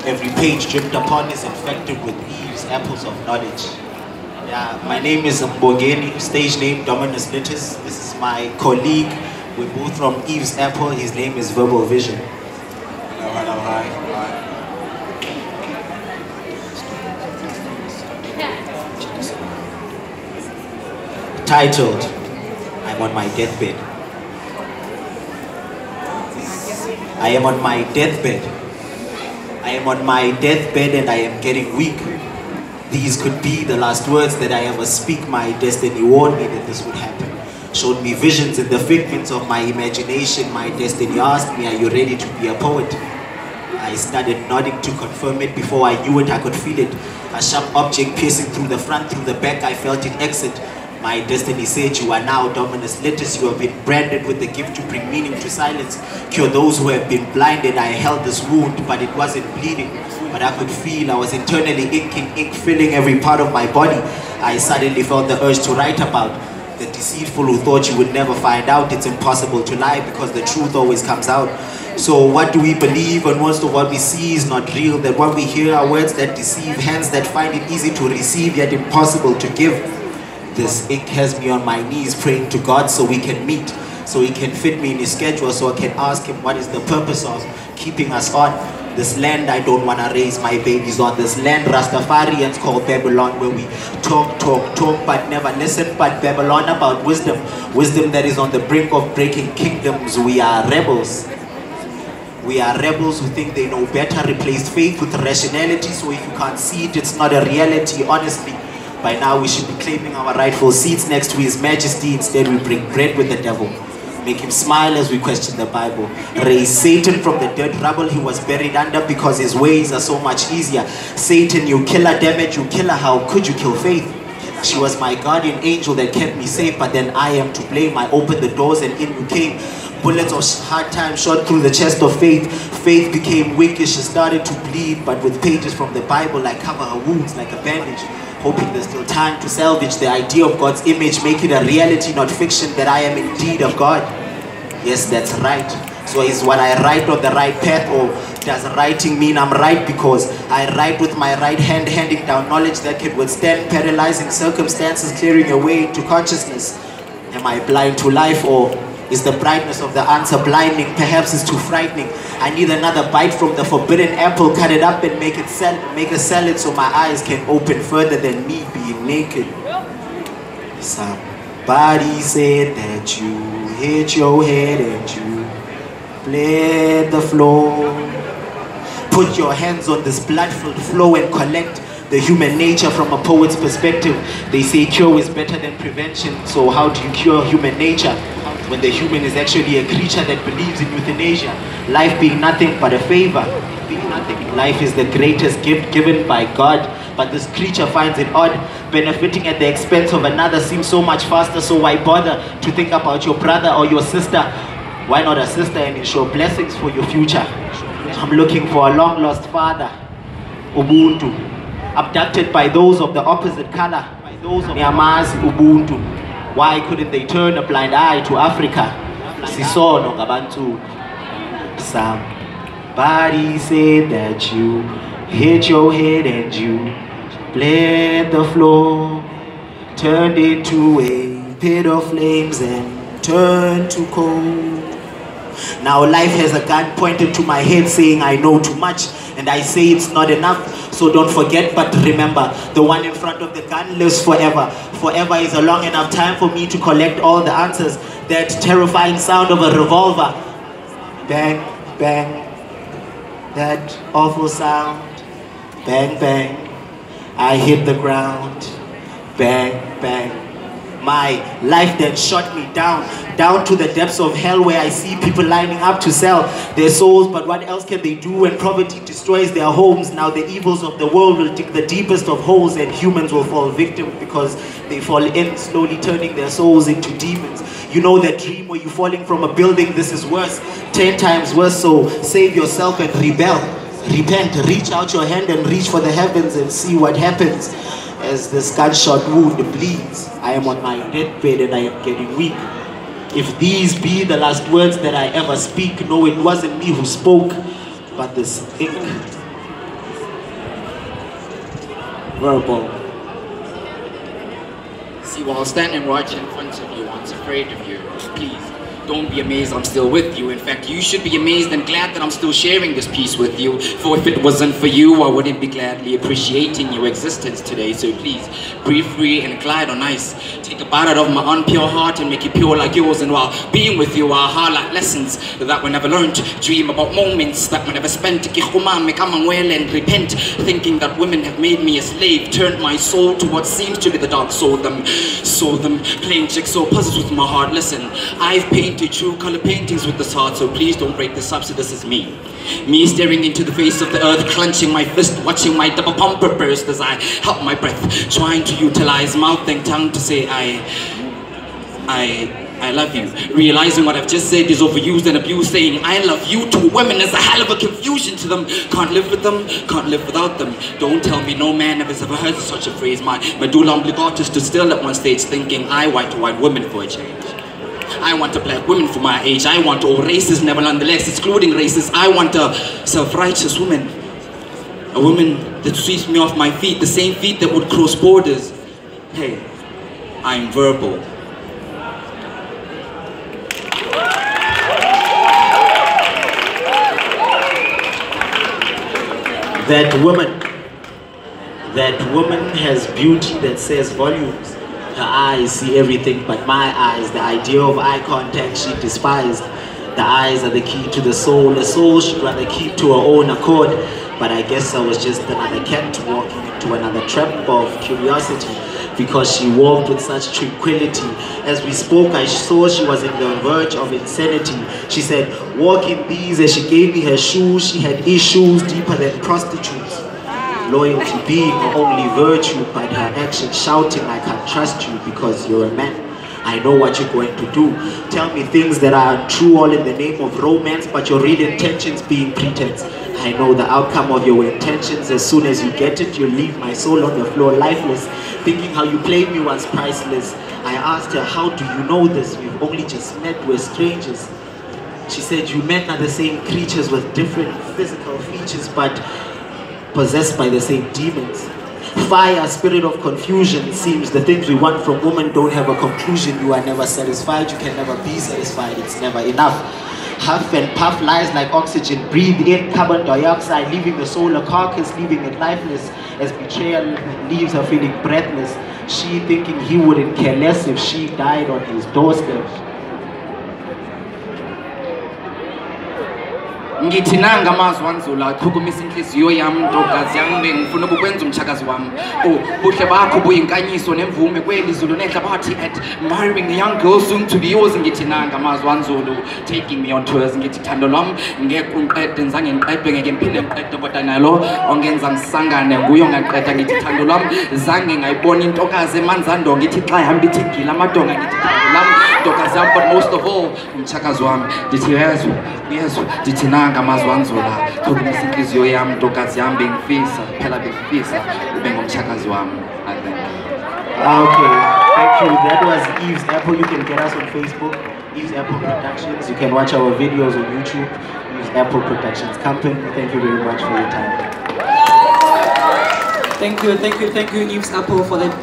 Every page dripped upon is infected with Eve's apples of knowledge. Yeah, my name is Mbogeni, stage name Dominus Litis. This is my colleague. We're both from Eve's Apple. His name is Verbal Vision. Hello, hi. Titled, I'm on my deathbed. I am on my deathbed. I am on my deathbed and I am getting weak. These could be the last words that I ever speak. My destiny warned me that this would happen. Showed me visions in the figments of my imagination. My destiny asked me, are you ready to be a poet? I started nodding to confirm it. Before I knew it, I could feel it. A sharp object piercing through the front, through the back, I felt it exit. My destiny said, you are now Dominus Litis. You have been branded with the gift to bring meaning to silence. Cure those who have been blinded. I held this wound, but it wasn't bleeding. But I could feel I was internally inking, ink filling every part of my body. I suddenly felt the urge to write about the deceitful who thought you would never find out. It's impossible to lie because the truth always comes out. So what do we believe? And most of what we see is not real. That what we hear are words that deceive, hands that find it easy to receive yet impossible to give. This ink has me on my knees praying to God so we can meet, so he can fit me in his schedule, so I can ask him what is the purpose of keeping us on this land I don't want to raise my babies on. This land Rastafarians call Babylon, where we talk but never listen. But Babylon about wisdom, wisdom that is on the brink of breaking kingdoms. We are rebels. We are rebels who think they know better, replaced faith with rationality. So if you can't see it, it's not a reality, honestly. By now we should be claiming our rightful seats next to His Majesty. Instead we break bread with the devil. Make him smile as we question the Bible. Raise Satan from the dirt rubble he was buried under, because his ways are so much easier. Satan, you killer, damn it, you killer, how could you kill faith? She was my guardian angel that kept me safe, but then I am to blame. I opened the doors and in you came. Bullets of hard time shot through the chest of faith. Faith became weakish, she started to bleed, but with pages from the Bible I cover her wounds like a bandage, hoping there's still time to salvage the idea of God's image, make it a reality, not fiction, that I am indeed of God. Yes, that's right. So is what I write on the right path, or does writing mean I'm right because I write with my right hand, handing down knowledge that can withstand paralyzing circumstances, clearing a way into consciousness? Am I blind to life, or is the brightness of the answer blinding? Perhaps it's too frightening. I need another bite from the forbidden apple, cut it up and make a salad so my eyes can open further than me being naked. Somebody said that you hit your head and you bled the floor. Put your hands on this blood-filled flow and collect the human nature from a poet's perspective. They say cure is better than prevention. So how do you cure human nature when the human is actually a creature that believes in euthanasia? Life being nothing but a favor. Life is the greatest gift given by God, but this creature finds it odd. Benefiting at the expense of another seems so much faster, so why bother to think about your brother or your sister? Why not a sister and ensure blessings for your future? I'm looking for a long-lost father, Ubuntu. Abducted by those of the opposite color, by those of Nyamazi, Ubuntu. Why couldn't they turn a blind eye to Africa? Sisono Gabantu. Somebody said that you hit your head and you bled the floor, turned into a pit of flames and turned to cold. Now life has a gun pointed to my head saying I know too much, and I say it's not enough. So don't forget, but remember, the one in front of the gun lives forever. Forever is a long enough time for me to collect all the answers. That terrifying sound of a revolver. Bang, bang. That awful sound. Bang, bang. I hit the ground. Bang, bang. My life then shot me down to the depths of hell, where I see people lining up to sell their souls. But what else can they do when poverty destroys their homes? Now the evils of the world will dig the deepest of holes, and humans will fall victim because they fall in, slowly turning their souls into demons. You know that dream where you're falling from a building? This is worse, 10 times worse. So save yourself and rebel. Repent, reach out your hand and reach for the heavens and see what happens. As this gunshot wound bleeds, I am on my deathbed and I am getting weak. If these be the last words that I ever speak, no, it wasn't me who spoke, but this ink. verbal. See, while standing right in front of you, I'm afraid of you. Please, don't be amazed I'm still with you. In fact, you should be amazed and glad that I'm still sharing this piece with you. For if it wasn't for you, I wouldn't be gladly appreciating your existence today. So please, breathe free and glide on ice. Take a bite out of my unpure heart and make it pure like yours. And while being with you, I'll highlight lessons that were never learned. Dream about moments that were never spent. And repent, thinking that women have made me a slave. Turned my soul to what seems to be the dark. Sold them, playing jigsaw puzzles with my heart. Listen, I've painted true color paintings with this heart, so please don't break this up. So this is me. Me staring into the face of the earth, clenching my fist, watching my double pumper burst as I help my breath, trying to utilize mouth and tongue to say I love you. Realizing what I've just said is overused and abused. Saying I love you to women is a hell of a confusion to them. Can't live with them, can't live without them. Don't tell me no man has ever heard such a phrase. My medulla oblongata stood still at one stage thinking I white to white women for a change. I want a black woman for my age. I want all races, never nonetheless excluding races. I want a self-righteous woman. A woman that sweeps me off my feet, the same feet that would cross borders. Hey, I'm verbal. That woman has beauty that says volumes. Her eyes see everything but my eyes. The idea of eye contact she despised. The eyes are the key to the soul. The soul she'd rather keep to her own accord. But I guess I was just another cat walking into another trap of curiosity, because she walked with such tranquility. As we spoke, I saw she was on the verge of insanity. She said, walk in these. As she gave me her shoes, she had issues deeper than prostitutes. Loyalty being her only virtue, but her actions shouting, I can't trust you because you're a man. I know what you're going to do. Tell me things that are true all in the name of romance, but your real intentions being pretense. I know the outcome of your intentions. As soon as you get it, you leave my soul on the floor lifeless, thinking how you played me was priceless. I asked her, how do you know this? We've only just met, we're strangers. She said, you men are the same creatures with different physical features, but possessed by the same demons. Fire, spirit of confusion. It seems the things we want from women don't have a conclusion. You are never satisfied, you can never be satisfied, it's never enough. Huff and puff lies like oxygen. Breathe in carbon dioxide, leaving the soul a carcass, leaving it lifeless. As betrayal leaves her feeling breathless. She thinking he wouldn't care less if she died on his doorstep. Ngithi nanga amazwi anzulu aqhukumisa inhliziyo yami ntokazi yami bengifuna ukukwenza umtshakazi wami. Buhle bakho buyinkanyiso nemvume kwelizulu nehlabathi at marrying a young girl soon to be yours. Ngithi nanga amazwi anzulu taking me on tours. Ngithi thando lwami ngeke ungiqede nizange ngiqedwe ngeke ngiphinde ngiqede kodwa nalo ongenza ngisangane nguye ongaqeda. Ngithi thando lwami zange ngayibona intokazi emanzando. Ngithi xa ihamba ithigile amadonga. Ngithi thando lwami ntokazi yami, but most of all umtshakazi wami. Ndithi yezwa ndithi nanga amazwi anzula aqhukumisa inhliziyo yami ntokazi yami bengifisa phela bengifisa ube ngumtshakazi wami. Okay, thank you. That was Eve's Apple. You can get us on Facebook, Eve's Apple Productions. You can watch our videos on YouTube, Eve's Apple Productions Company. Thank you very much for your time. Thank you, Eve's Apple, for that